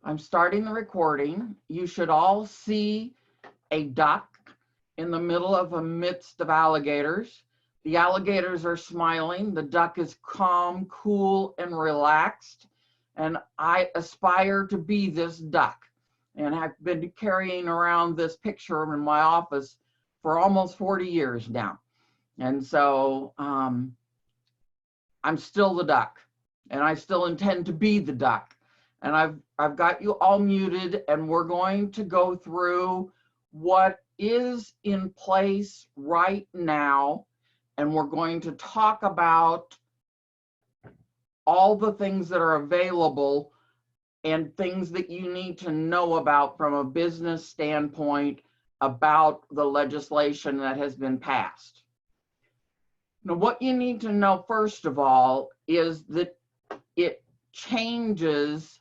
I'm starting the recording. You should all see a duck in the middle of a midst of alligators. The alligators are smiling. The duck is calm, cool, and relaxed. And I aspire to be this duck. And I've been carrying around this picture in my office for almost 40 years now. And so I'm still the duck, and I still intend to be the duck. And I've got you all muted, and we're going to go through what is in place right now, and we're going to talk about all the things that are available and things that you need to know about from a business standpoint about the legislation that has been passed. Now, what you need to know, first of all, is that it changes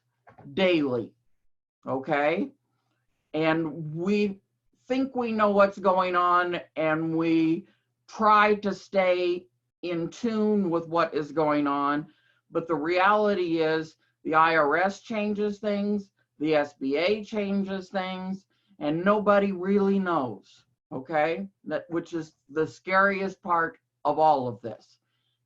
daily, okay? And we think we know what's going on, and we try to stay in tune with what is going on, but the reality is the IRS changes things, the SBA changes things, and nobody really knows, okay? Which is the scariest part of all of this,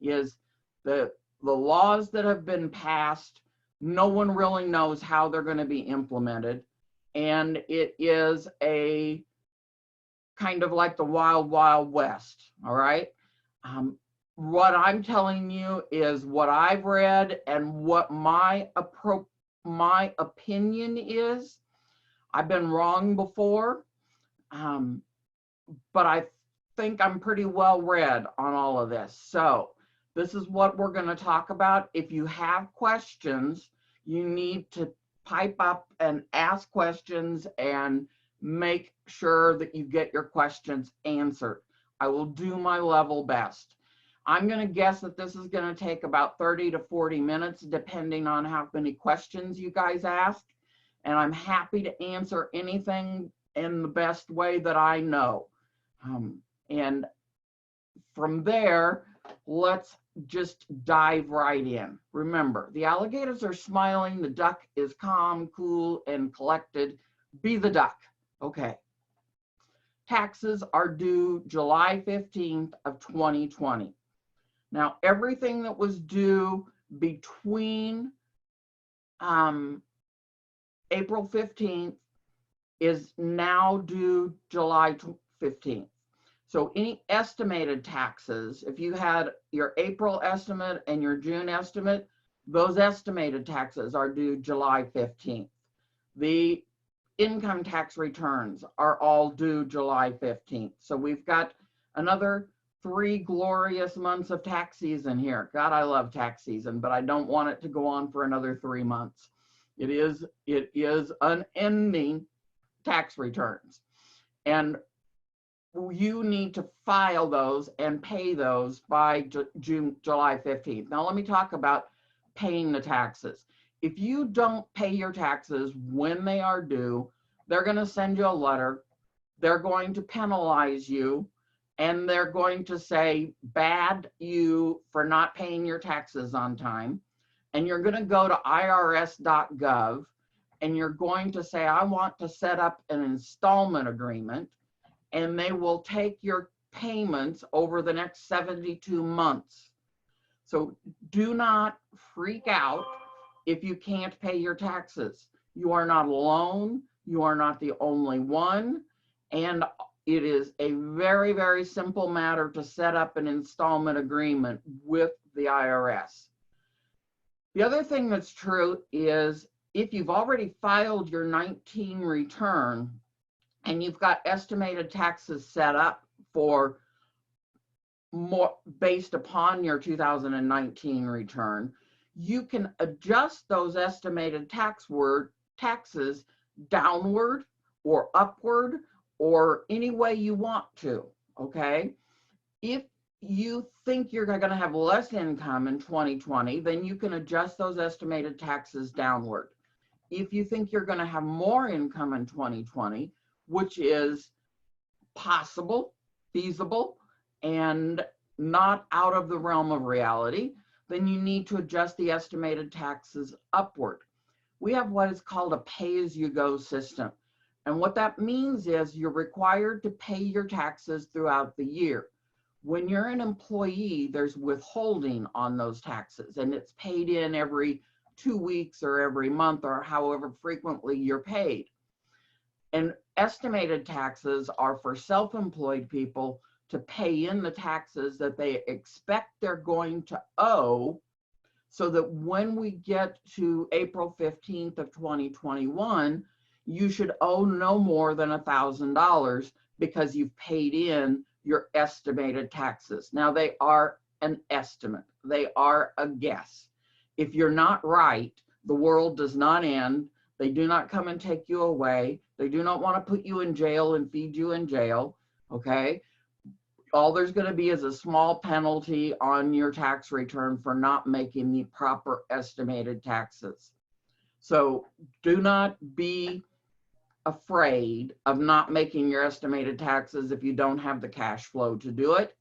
is the laws that have been passed. No one really knows how they're going to be implemented, and it is a kind of like the wild, wild west. All right. What I'm telling you is what I've read and what my opinion is. I've been wrong before, but I think I'm pretty well read on all of this. So this is what we're going to talk about. If you have questions, you need to pipe up and ask questions and make sure that you get your questions answered. I will do my level best. I'm going to guess that this is going to take about 30 to 40 minutes, depending on how many questions you guys ask. And I'm happy to answer anything in the best way that I know. And from there, let's just dive right in. Remember, the alligators are smiling, the duck is calm, cool, and collected. Be the duck. Okay. Taxes are due July 15th of 2020. Now, everything that was due between April 15th is now due July 15th. So any estimated taxes, if you had your April estimate and your June estimate, those estimated taxes are due July 15th. The income tax returns are all due July 15th. So we've got another 3 glorious months of tax season here. God, I love tax season, but I don't want it to go on for another 3 months. It is unending tax returns. And you need to file those and pay those by July 15th. Now let me talk about paying the taxes. If you don't pay your taxes when they are due, they're going to send you a letter. They're going to penalize you, and they're going to say, bad you for not paying your taxes on time. And you're going to go to irs.gov, and you're going to say, I want to set up an installment agreement, and they will take your payments over the next 72 months. So do not freak out if you can't pay your taxes. You are not alone. You are not the only one. And it is a very, very simple matter to set up an installment agreement with the IRS. The other thing that's true is if you've already filed your 19 return and you've got estimated taxes set up for more based upon your 2019 return, you can adjust those estimated taxes downward or upward or any way you want to, okay? If you think you're going to have less income in 2020, then you can adjust those estimated taxes downward. If you think you're going to have more income in 2020, which is possible, feasible, and not out of the realm of reality, then you need to adjust the estimated taxes upward. We have what is called a pay-as-you-go system. And what that means is you're required to pay your taxes throughout the year. When you're an employee, there's withholding on those taxes, and it's paid in every 2 weeks or every month or however frequently you're paid. And estimated taxes are for self-employed people to pay in the taxes that they expect they're going to owe, so that when we get to April 15th of 2021, you should owe no more than $1,000 because you've paid in your estimated taxes. Now, they are an estimate. They are a guess. If you're not right, the world does not end. They do not come and take you away. They do not want to put you in jail and feed you in jail, okay? All there's going to be is a small penalty on your tax return for not making the proper estimated taxes. So do not be afraid of not making your estimated taxes if you don't have the cash flow to do it.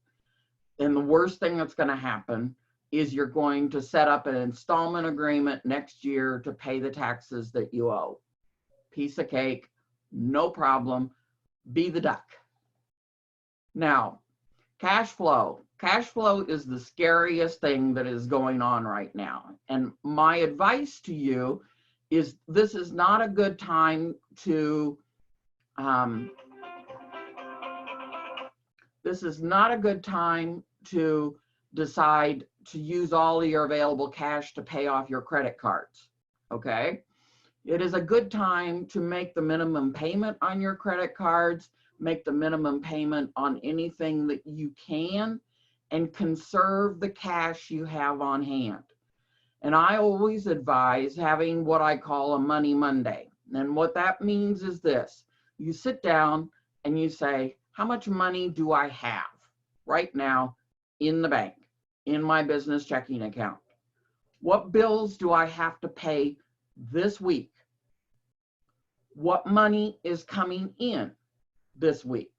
And the worst thing that's going to happen is you're going to set up an installment agreement next year to pay the taxes that you owe. Piece of cake, no problem. Be the duck. Now, cash flow. Cash flow is the scariest thing that is going on right now. And my advice to you is this is not a good time to decide to use all of your available cash to pay off your credit cards, okay? It is a good time to make the minimum payment on your credit cards, make the minimum payment on anything that you can, and conserve the cash you have on hand. And I always advise having what I call a Money Monday. And what that means is this: you sit down and you say, how much money do I have right now in the bank, in my business checking account? What bills do I have to pay this week? What money is coming in this week?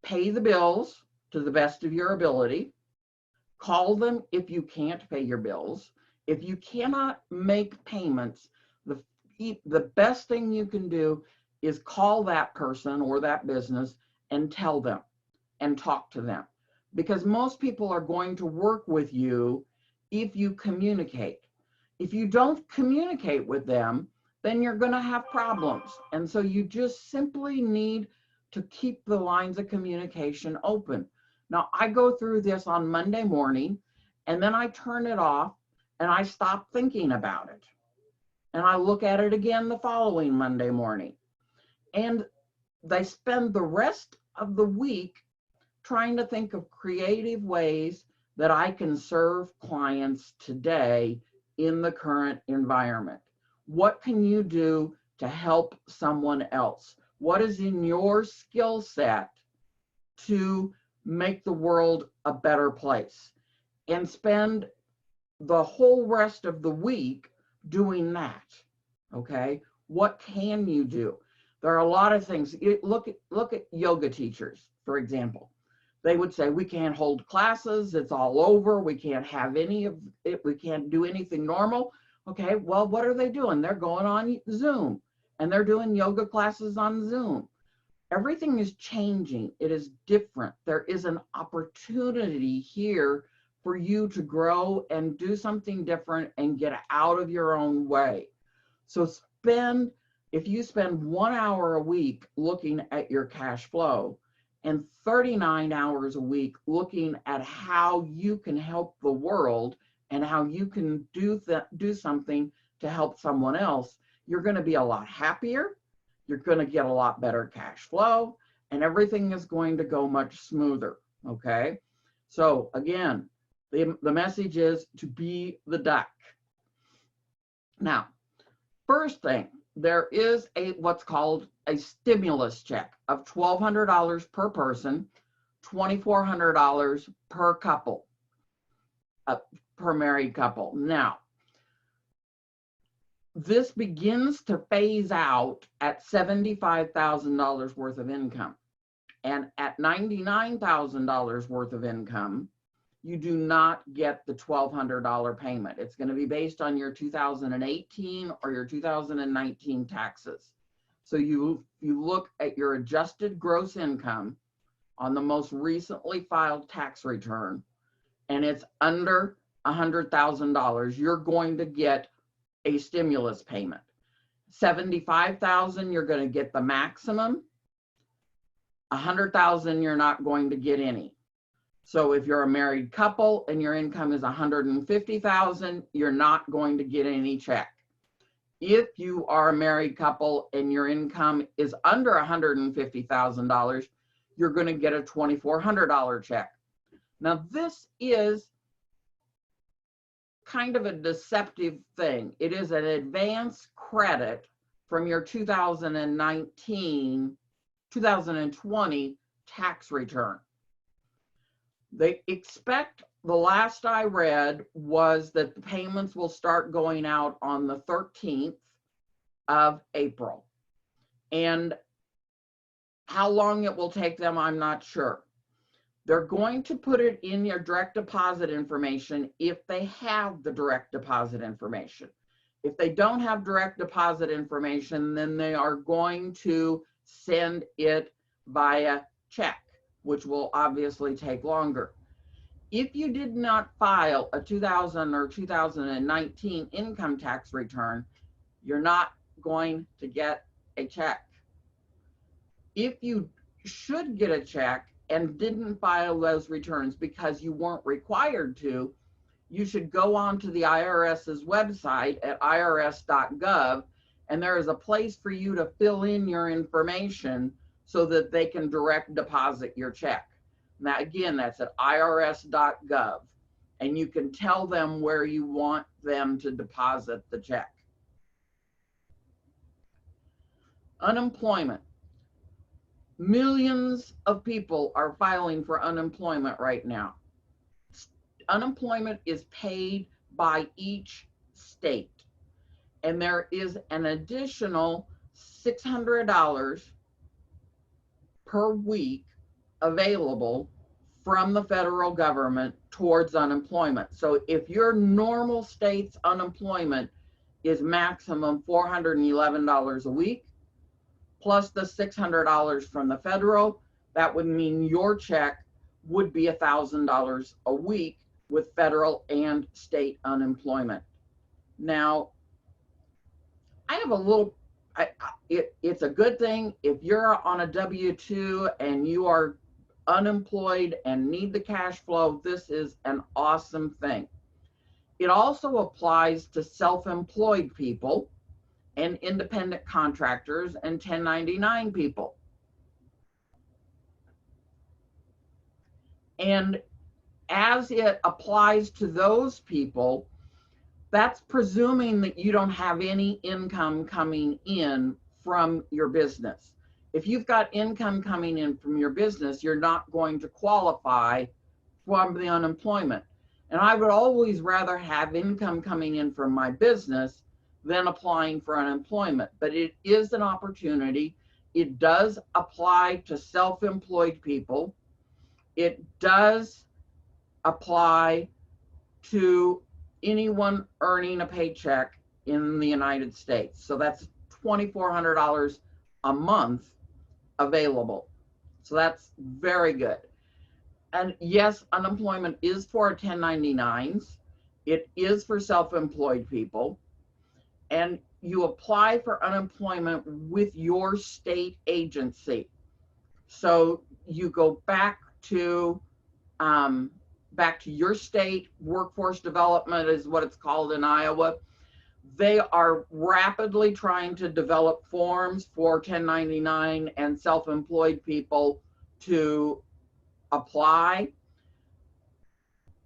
Pay the bills to the best of your ability. Call them if you can't pay your bills. If you cannot make payments, the best thing you can do is call that person or that business and tell them and talk to them. Because most people are going to work with you if you communicate. If you don't communicate with them, then you're going to have problems. And so you just simply need to keep the lines of communication open. Now, I go through this on Monday morning, and then I turn it off, and I stop thinking about it. And I look at it again the following Monday morning. And they spend the rest of the week trying to think of creative ways that I can serve clients today in the current environment. What can you do to help someone else? What is in your skill set to make the world a better place? And spend the whole rest of the week doing that, okay? What can you do? There are a lot of things. Look at yoga teachers, for example. They would say, we can't hold classes, it's all over, we can't have any of it, we can't do anything normal. Okay, well, what are they doing? They're going on Zoom, and they're doing yoga classes on Zoom. Everything is changing. It is different. There is an opportunity here for you to grow and do something different and get out of your own way. So if you spend 1 hour a week looking at your cash flow and 39 hours a week looking at how you can help the world and how you can do something to help someone else, you're going to be a lot happier. You're going to get a lot better cash flow, and everything is going to go much smoother, okay? So again, the message is to be the duck. Now, first thing, there is what's called a stimulus check of $1,200 per person, $2,400 per couple, per married couple. Now, this begins to phase out at $75,000 worth of income. And at $99,000 worth of income, you do not get the $1,200 payment. It's going to be based on your 2018 or your 2019 taxes. So you look at your adjusted gross income on the most recently filed tax return, and it's under $100,000, you're going to get a stimulus payment. $75,000, you're going to get the maximum. $100,000, you're not going to get any. So if you're a married couple and your income is $150,000, you're not going to get any check. If you are a married couple and your income is under $150,000, you're going to get a $2,400 check. Now, this is kind of a deceptive thing. It is an advance credit from your 2020 tax return. They expect, the last I read was that the payments will start going out on the 13th of April. And how long it will take them, I'm not sure. They're going to put it in your direct deposit information if they have the direct deposit information. If they don't have direct deposit information, then they are going to send it via check, which will obviously take longer. If you did not file a 2000 or 2019 income tax return, you're not going to get a check. If you should get a check and didn't file those returns because you weren't required to, you should go onto the IRS's website at irs.gov, and there is a place for you to fill in your information so that they can direct deposit your check. Now, again, that's at irs.gov, and you can tell them where you want them to deposit the check. Unemployment. Millions of people are filing for unemployment right now. Unemployment is paid by each state, and there is an additional $600 per week available from the federal government towards unemployment. So if your normal state's unemployment is maximum $411 a week, plus the $600 from the federal, that would mean your check would be $1,000 a week with federal and state unemployment. Now, I have a little, it's a good thing if you're on a W-2 and you are unemployed and need the cash flow. This is an awesome thing. It also applies to self-employed people and independent contractors and 1099 people. And as it applies to those people, that's presuming that you don't have any income coming in from your business. If you've got income coming in from your business, you're not going to qualify for the unemployment. And I would always rather have income coming in from my business than applying for unemployment. But it is an opportunity. It does apply to self-employed people. It does apply to anyone earning a paycheck in the United States. So that's $2,400 a month available. So that's very good. And yes, unemployment is for 1099s. It is for self-employed people. And you apply for unemployment with your state agency. So you go back to your state. Workforce development is what it's called in Iowa. They are rapidly trying to develop forms for 1099 and self-employed people to apply.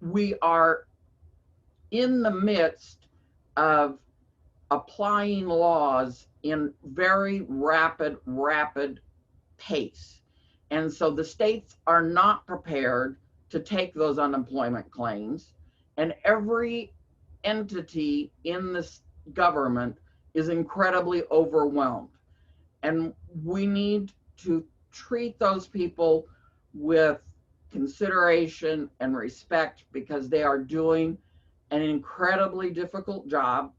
We are in the midst of applying laws in very rapid pace. And so the states are not prepared to take those unemployment claims, and every entity in this government is incredibly overwhelmed. And we need to treat those people with consideration and respect, because they are doing an incredibly difficult job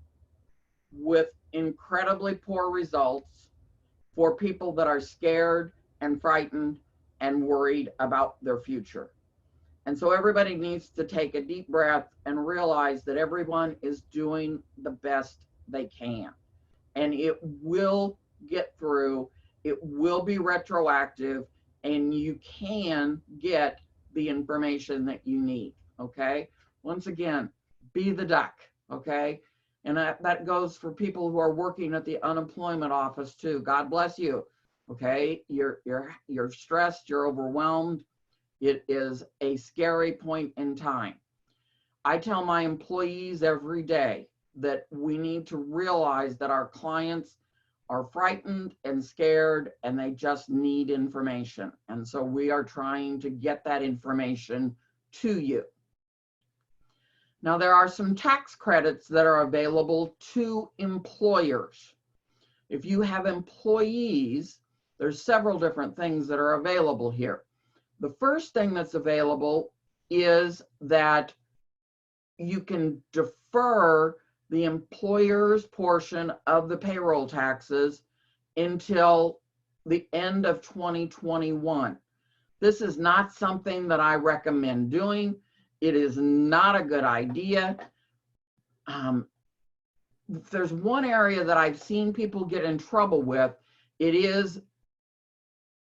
with incredibly poor results for people that are scared and frightened and worried about their future. And so everybody needs to take a deep breath and realize that everyone is doing the best they can. And it will get through, it will be retroactive, and you can get the information that you need, okay? Once again, be the duck, okay? And that goes for people who are working at the unemployment office too. God bless you, okay? You're stressed, you're overwhelmed. It is a scary point in time. I tell my employees every day that we need to realize that our clients are frightened and scared, and they just need information. And so we are trying to get that information to you. Now, there are some tax credits that are available to employers. If you have employees, there's several different things that are available here. The first thing that's available is that you can defer the employer's portion of the payroll taxes until the end of 2021. This is not something that I recommend doing. It is not a good idea. If there's one area that I've seen people get in trouble with, it is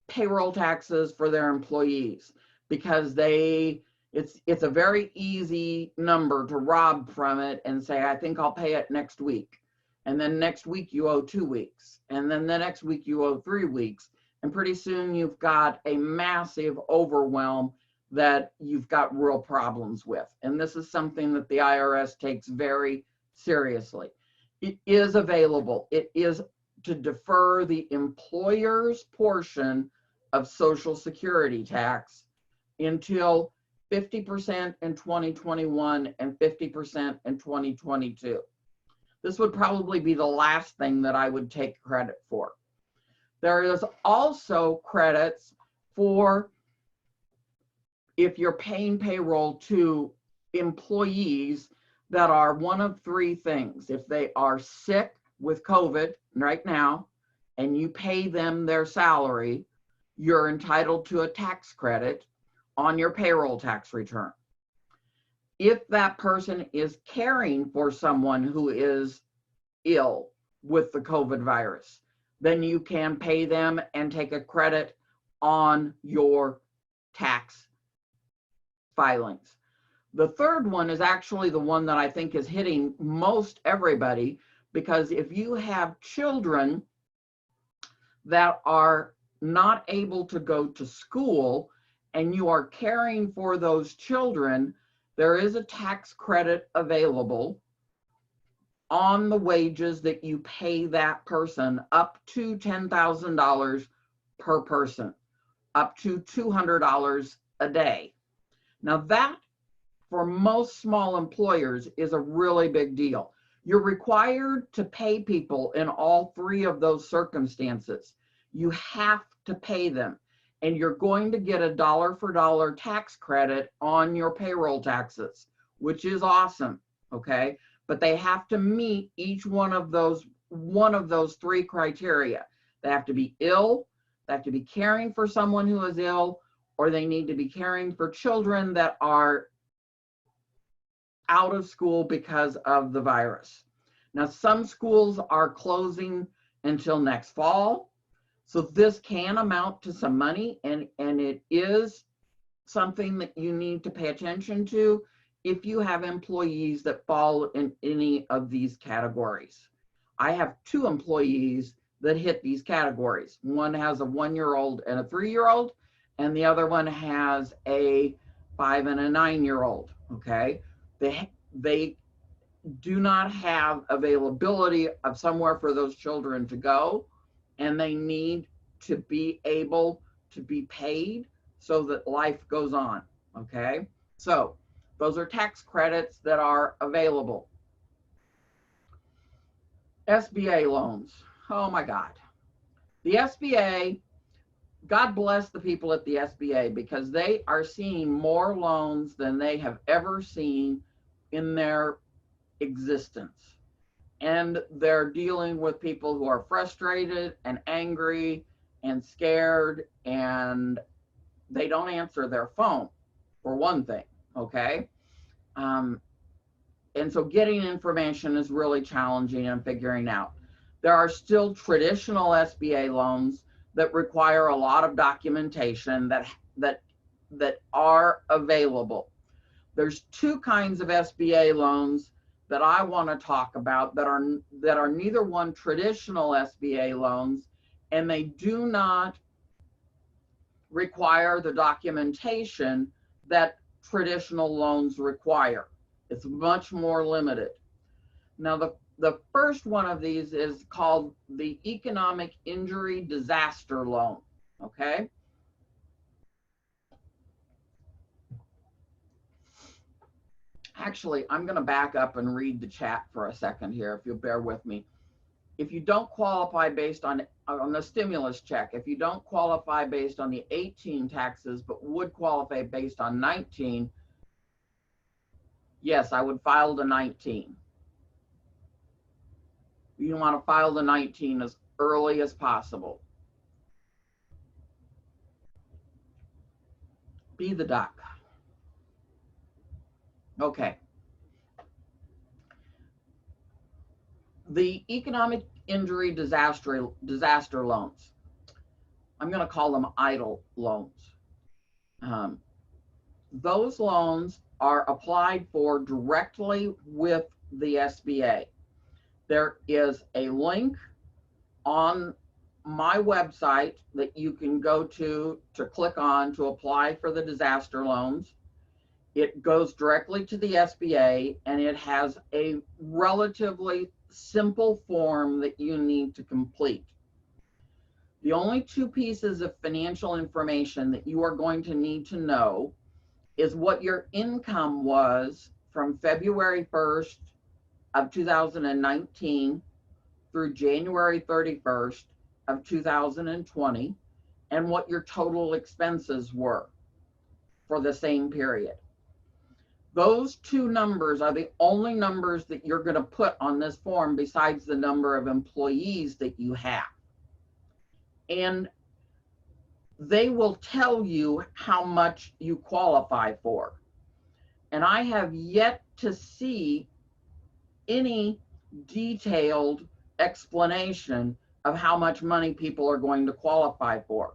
payroll taxes for their employees, because it's a very easy number to rob from it and say, I think I'll pay it next week. And then next week you owe 2 weeks. And then the next week you owe 3 weeks. And pretty soon you've got a massive overwhelm that you've got real problems with. And this is something that the IRS takes very seriously. It is available. It is to defer the employer's portion of Social Security tax until 50% in 2021 and 50% in 2022. This would probably be the last thing that I would take credit for. There is also credits for if you're paying payroll to employees that are one of 3 things. If they are sick with COVID right now and you pay them their salary, you're entitled to a tax credit on your payroll tax return. If that person is caring for someone who is ill with the COVID virus, then you can pay them and take a credit on your tax filings. The third one is actually the one that I think is hitting most everybody, because if you have children that are not able to go to school and you are caring for those children, there is a tax credit available on the wages that you pay that person, up to $10,000 per person, up to $200 a day. Now that, for most small employers, is a really big deal. You're required to pay people in all 3 of those circumstances. You have to pay them, and you're going to get a dollar for dollar tax credit on your payroll taxes, which is awesome, okay? But they have to meet each one of those 3 criteria. They have to be ill, they have to be caring for someone who is ill, or they need to be caring for children that are out of school because of the virus. Now, some schools are closing until next fall, so this can amount to some money, and it is something that you need to pay attention to if you have employees that fall in any of these categories. I have 2 employees that hit these categories. One has a 1-year-old and a 3-year-old, and the other one has a 5 and a 9-year-old, okay? They do not have availability of somewhere for those children to go, and they need to be able to be paid so that life goes on, okay? So those are tax credits that are available. SBA loans, oh my God. The SBA, God bless the people at the SBA, because they are seeing more loans than they have ever seen in their existence. And they're dealing with people who are frustrated and angry and scared, and they don't answer their phone, for one thing, okay? And so getting information is really challenging and figuring out. There are still traditional SBA loans that require a lot of documentation that are available. There's two kinds of SBA loans that I want to talk about that are neither one traditional SBA loans, and they do not require the documentation that traditional loans require. It's much more limited. Now, the first one of these is called the Economic Injury Disaster Loan, okay? Actually, I'm going to back up and read the chat for a second here, if you'll bear with me. If you don't qualify based on the stimulus check, if you don't qualify based on the 18 taxes, but would qualify based on 19, yes, I would file the 19. You want to file the 19 as early as possible. Be the duck. Okay. The economic injury disaster loans, I'm going to call them EIDL loans. Those loans are applied for directly with the SBA. There is a link on my website that you can go to click on to apply for the disaster loans. It goes directly to the SBA, and it has a relatively simple form that you need to complete. The only two pieces of financial information that you are going to need to know is what your income was from February 1st of 2019 through January 31st of 2020, and what your total expenses were for the same period. Those two numbers are the only numbers that you're going to put on this form, besides the number of employees that you have. And they will tell you how much you qualify for. And I have yet to see any detailed explanation of how much money people are going to qualify for.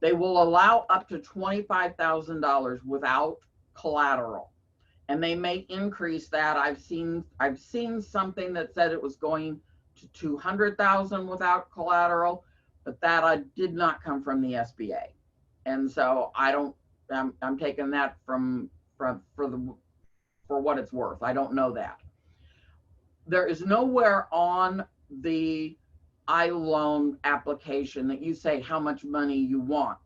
They will allow up to $25,000 without collateral, and they may increase that. I've seen something that said it was going to 200,000 without collateral, but that did not come from the SBA, and so I'm taking that for what it's worth. I don't know that. There is nowhere on the iLoan application that you say how much money you want.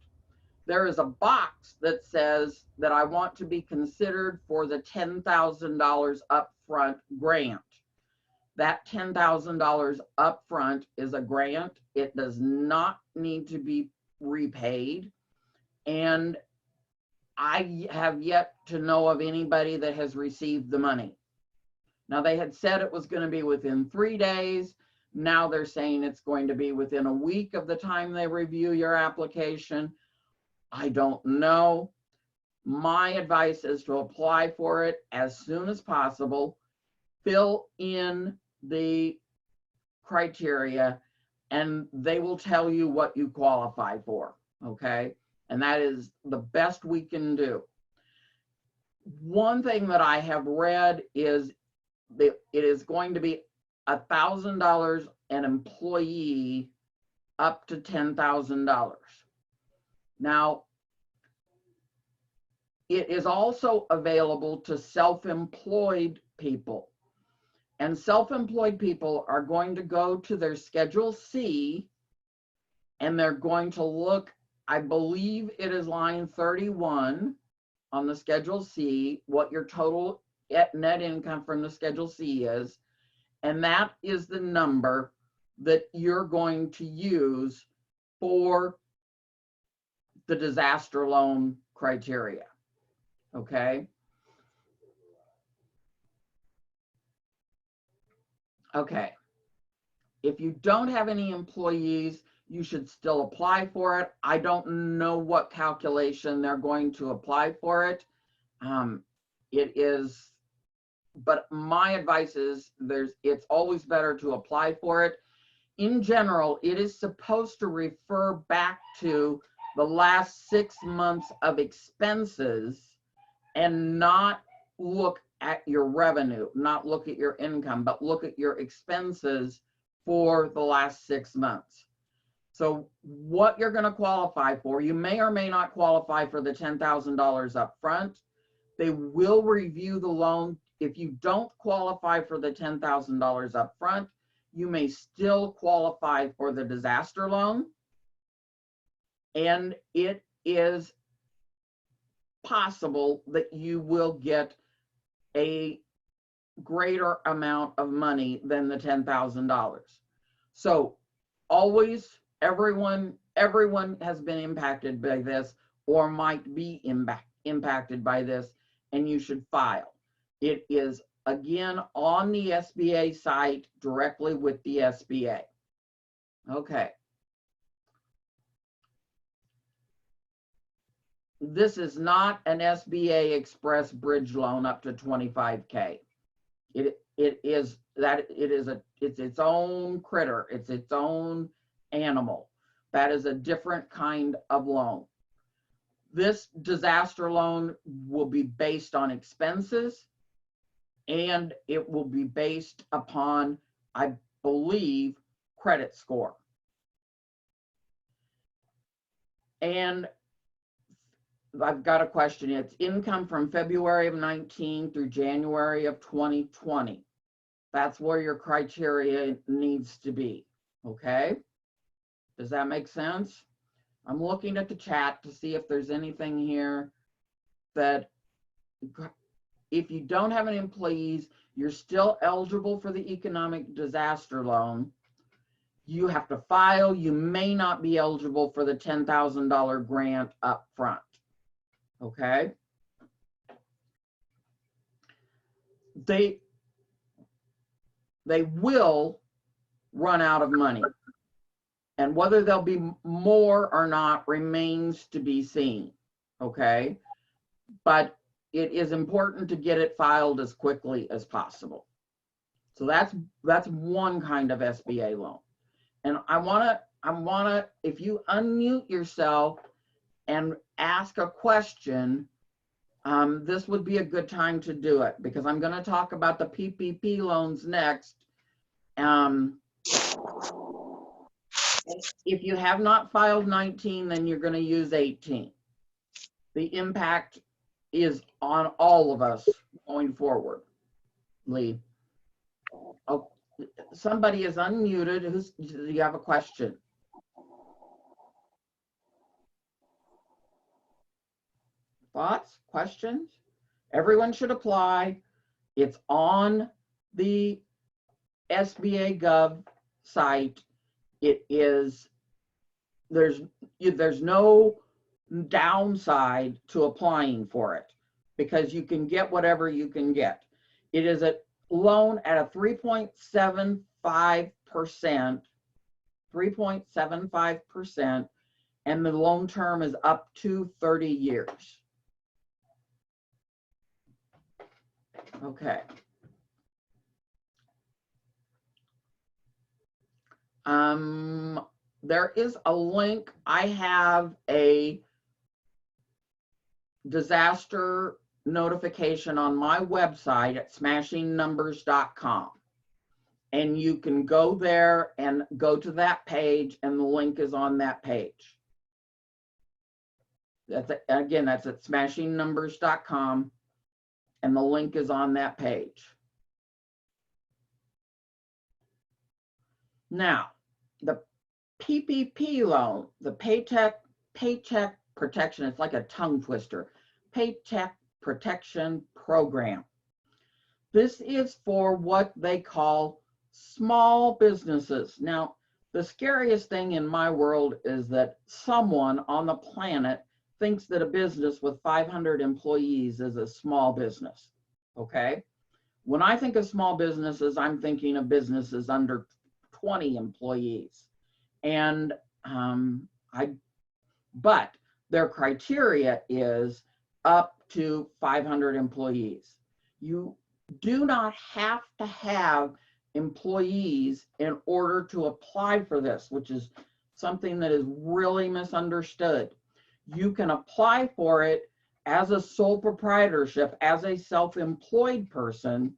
There is a box that says that I want to be considered for the $10,000 upfront grant. That $10,000 upfront is a grant. It does not need to be repaid. And I have yet to know of anybody that has received the money. Now, they had said it was going to be within 3 days. Now they're saying it's going to be within a week of the time they review your application. I don't know. My advice is to apply for it as soon as possible. Fill in the criteria, and they will tell you what you qualify for, okay? And that is the best we can do. One thing that I have read is that it is going to be $1,000 an employee up to $10,000. Now, it is also available to self-employed people. And self-employed people are going to go to their Schedule C, and they're going to look, I believe it is line 31 on the Schedule C, what your total net income from the Schedule C is. And that is the number that you're going to use for the disaster loan criteria. Okay. Okay. If you don't have any employees, you should still apply for it. I don't know what calculation they're going to apply for it. But my advice is it's always better to apply for it. In general, it is supposed to refer back to the last 6 months of expenses and not look at your revenue, not look at your income, but look at your expenses for the last 6 months. So what you're going to qualify for, you may or may not qualify for the $10,000 up front. They will review the loan. If you don't qualify for the $10,000 up front, you may still qualify for the disaster loan. And it is possible that you will get a greater amount of money than the $10,000. So always, everyone has been impacted by this or might be impacted by this, and you should file. It is, again, on the SBA site directly with the SBA. Okay. This is not an SBA Express bridge loan up to 25K. It's its own critter. It's its own animal. That is a different kind of loan. This disaster loan will be based on expenses, and it will be based upon, I believe, credit score. And I've got a question. It's income from February of 19 through January of 2020. That's where your criteria needs to be. Okay? Does that make sense? I'm looking at the chat to see if there's anything here that if you don't have any employees, you're still eligible for the economic disaster loan. You have to file. You may not be eligible for the $10,000 grant up front. Okay. They will run out of money. And whether there'll be more or not remains to be seen. Okay. But it is important to get it filed as quickly as possible. So that's one kind of SBA loan. And I wanna, if you unmute yourself and ask a question, this would be a good time to do it, because I'm going to talk about the PPP loans next. If you have not filed 19, then you're going to use 18. The impact is on all of us going forward. Lee. Oh, somebody is unmuted. Do you have a question? Thoughts, questions? Everyone should apply. It's on the SBA Gov site. It is, there's no downside to applying for it, because you can get whatever you can get. It is a loan at a 3.75%, and the loan term is up to 30 years. Okay. There is a link. I have a disaster notification on my website at smashingnumbers.com. And you can go there and go to that page, and the link is on that page. That's at smashingnumbers.com. And the link is on that page. Now, the PPP loan, the Paycheck Protection, it's like a tongue twister, Paycheck Protection Program. This is for what they call small businesses. Now, The scariest thing in my world is that someone on the planet thinks that a business with 500 employees is a small business, okay? When I think of small businesses, I'm thinking of businesses under 20 employees. And but their criteria is up to 500 employees. You do not have to have employees in order to apply for this, which is something that is really misunderstood. You can apply for it as a sole proprietorship, as a self-employed person,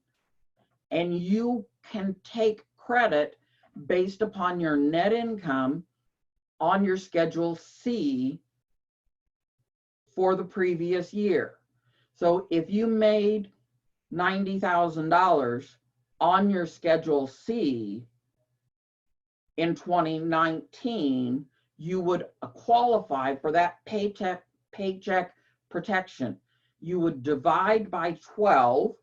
and you can take credit based upon your net income on your Schedule C for the previous year. So if you made $90,000 on your Schedule C in 2019, you would qualify for that paycheck protection. You would divide by 12.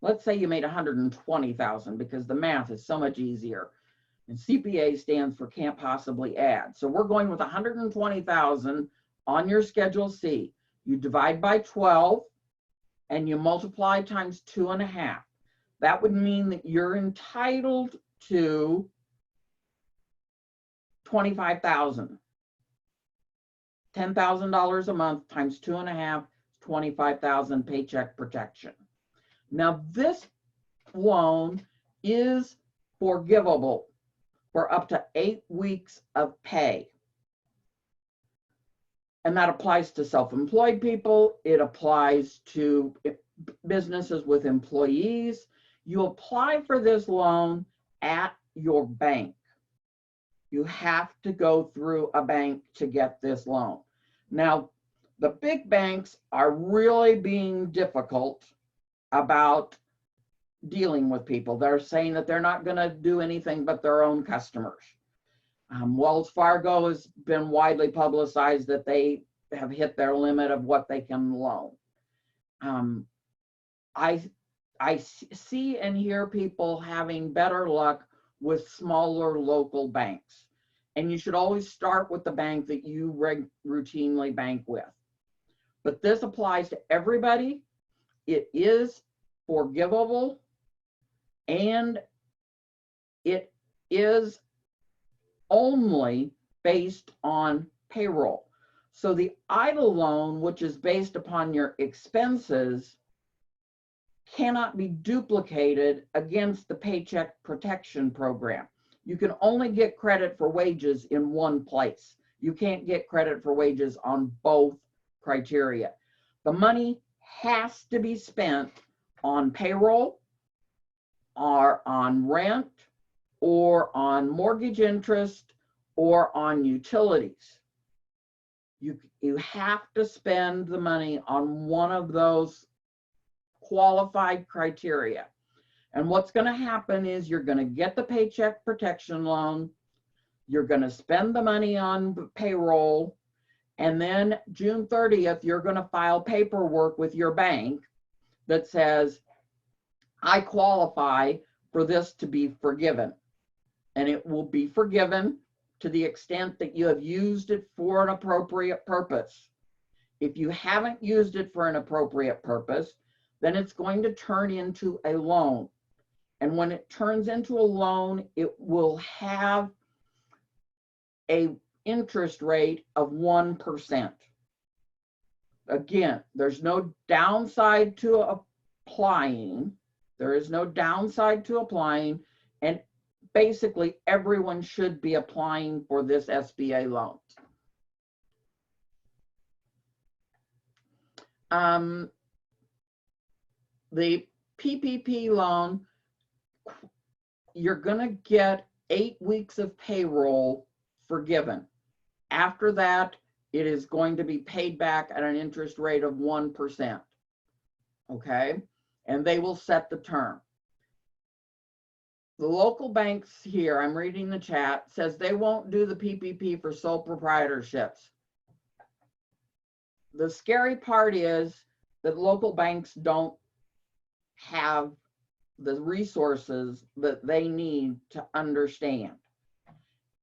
Let's say you made 120,000 because the math is so much easier. And CPA stands for can't possibly add. So we're going with 120,000 on your Schedule C. You divide by 12 and you multiply times 2.5. That would mean that you're entitled to 25,000. $10,000 a month times 2.5, 25,000 paycheck protection. Now this loan is forgivable for up to 8 weeks of pay. And that applies to self-employed people. It applies to businesses with employees. You apply for this loan at your bank. You have to go through a bank to get this loan. Now, the big banks are really being difficult about dealing with people. They're saying that they're not going to do anything but their own customers. Wells Fargo has been widely publicized that they have hit their limit of what they can loan. I see and hear people having better luck with smaller local banks. And you should always start with the bank that you routinely bank with. But this applies to everybody. It is forgivable, and it is only based on payroll. So the EIDL loan, which is based upon your expenses, cannot be duplicated against the Paycheck Protection Program. You can only get credit for wages in one place. You can't get credit for wages on both criteria. The money has to be spent on payroll or on rent or on mortgage interest or on utilities. You have to spend the money on one of those qualified criteria. And what's going to happen is you're going to get the Paycheck Protection Loan, you're going to spend the money on payroll, and then June 30th, you're going to file paperwork with your bank that says, I qualify for this to be forgiven. And it will be forgiven to the extent that you have used it for an appropriate purpose. If you haven't used it for an appropriate purpose, then it's going to turn into a loan. And when it turns into a loan, it will have an interest rate of 1%. Again, there's no downside to applying. There is no downside to applying. And basically, everyone should be applying for this SBA loan. The PPP loan, you're going to get 8 weeks of payroll forgiven. After that, it is going to be paid back at an interest rate of 1%. Okay? And they will set the term. The local banks here, I'm reading the chat, says they won't do the PPP for sole proprietorships. The scary part is that local banks don't have the resources that they need to understand.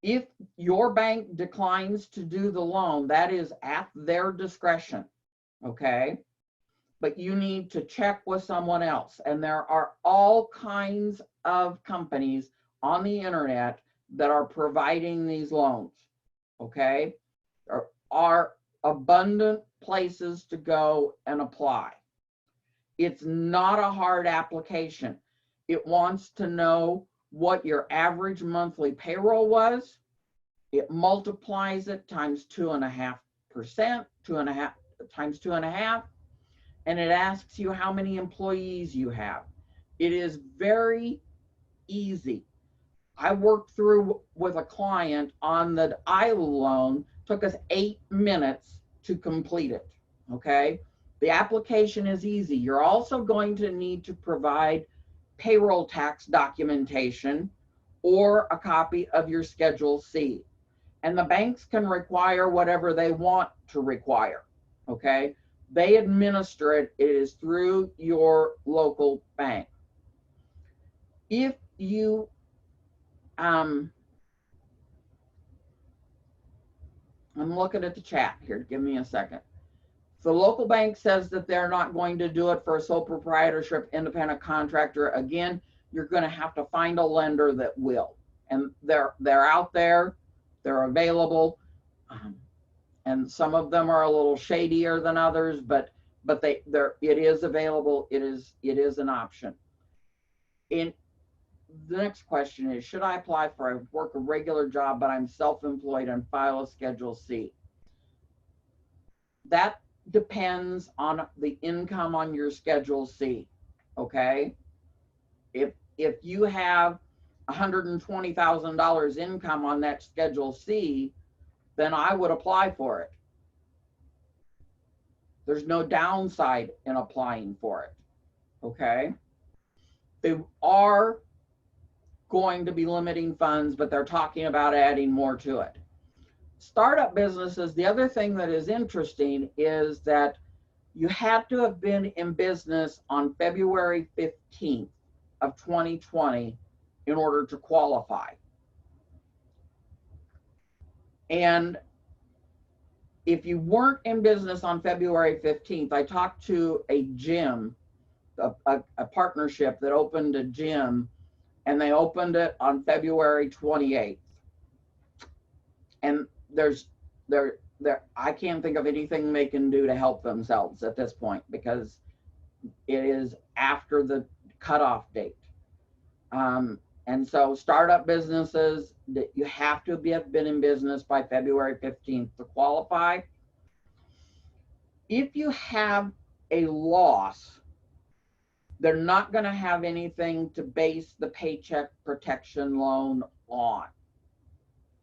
If your bank declines to do the loan, that is at their discretion, okay? But you need to check with someone else. And there are all kinds of companies on the internet that are providing these loans, okay? There are abundant places to go and apply. It's not a hard application. It wants to know what your average monthly payroll was. It multiplies it times 2.5%, 2.5 times 2.5, and it asks you how many employees you have. It is very easy. I worked through with a client on the EIDL loan, took us 8 minutes to complete it, okay? The application is easy. You're also going to need to provide payroll tax documentation or a copy of your Schedule C. And the banks can require whatever they want to require, okay? They administer it. It is through your local bank. If you, I'm looking at the chat here. Give me a second. The local bank says that they're not going to do it for a sole proprietorship independent contractor. Again, you're going to have to find a lender that will. And they're out there. They're available. And some of them are a little shadier than others, but it is available. It is an option. In the next question is, should I apply for a regular job, but I'm self-employed and file a Schedule C? That depends on the income on your Schedule C, okay? If you have $120,000 income on that Schedule C, then I would apply for it. There's no downside in applying for it, okay? They are going to be limiting funds, but they're talking about adding more to it. Startup businesses, the other thing that is interesting is that you have to have been in business on February 15th of 2020 in order to qualify. And if you weren't in business on February 15th, I talked to a gym, a partnership that opened a gym, and they opened it on February 28th. And I can't think of anything they can do to help themselves at this point because it is after the cutoff date. And so startup businesses, that you have to have been in business by February 15th to qualify. If you have a loss, they're not going to have anything to base the Paycheck Protection loan on.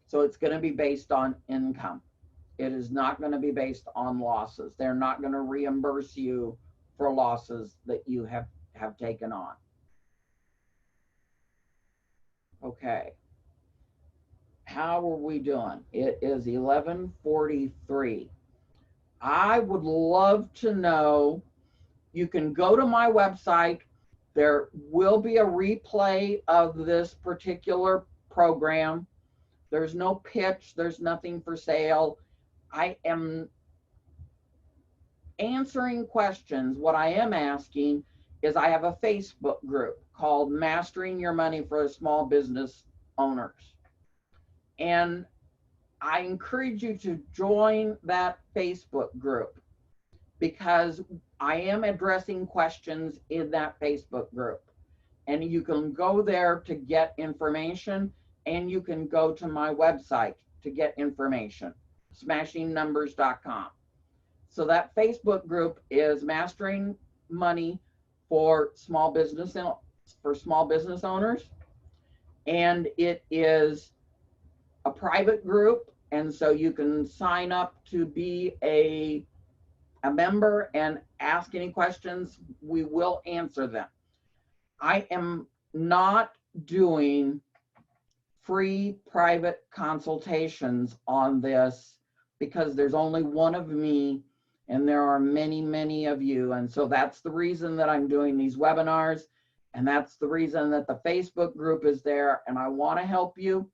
So it's going to be based on income. It is not going to be based on losses. They're not going to reimburse you for losses that you have taken on. Okay. How are we doing? It is 11:43. I would love to know, you can go to my website. There will be a replay of this particular program. There's no pitch. There's nothing for sale. I am answering questions. What I am asking is, I have a Facebook group called Mastering Your Money for Small Business Owners. And I encourage you to join that Facebook group because I am addressing questions in that Facebook group. And you can go there to get information, and you can go to my website to get information, smashingnumbers.com. So that Facebook group is Mastering Money for small business owners, and it is a private group, and so you can sign up to be a member and ask any questions. We will answer them. I am not doing free private consultations on this because there's only one of me and there are many, many of you. And so that's the reason that I'm doing these webinars. And that's the reason that the Facebook group is there. And I want to help you.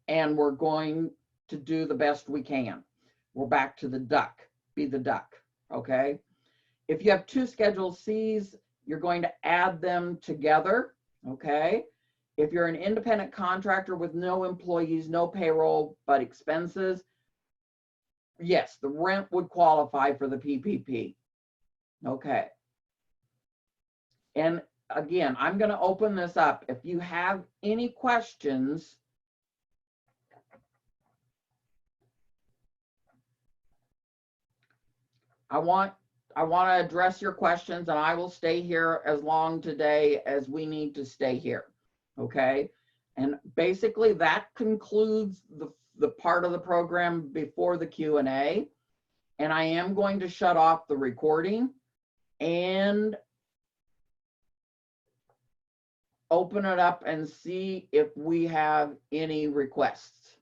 and we're going to do the best we can. We're back to the duck, be the duck, okay? If you have two Schedule Cs, you're going to add them together, okay? If you're an independent contractor with no employees, no payroll, but expenses, yes, the rent would qualify for the PPP, okay? And again, I'm going to open this up. If you have any questions, I want to address your questions, and I will stay here as long today as we need to stay here, okay? And basically that concludes the part of the program before the Q&A, and I am going to shut off the recording and open it up and see if we have any requests.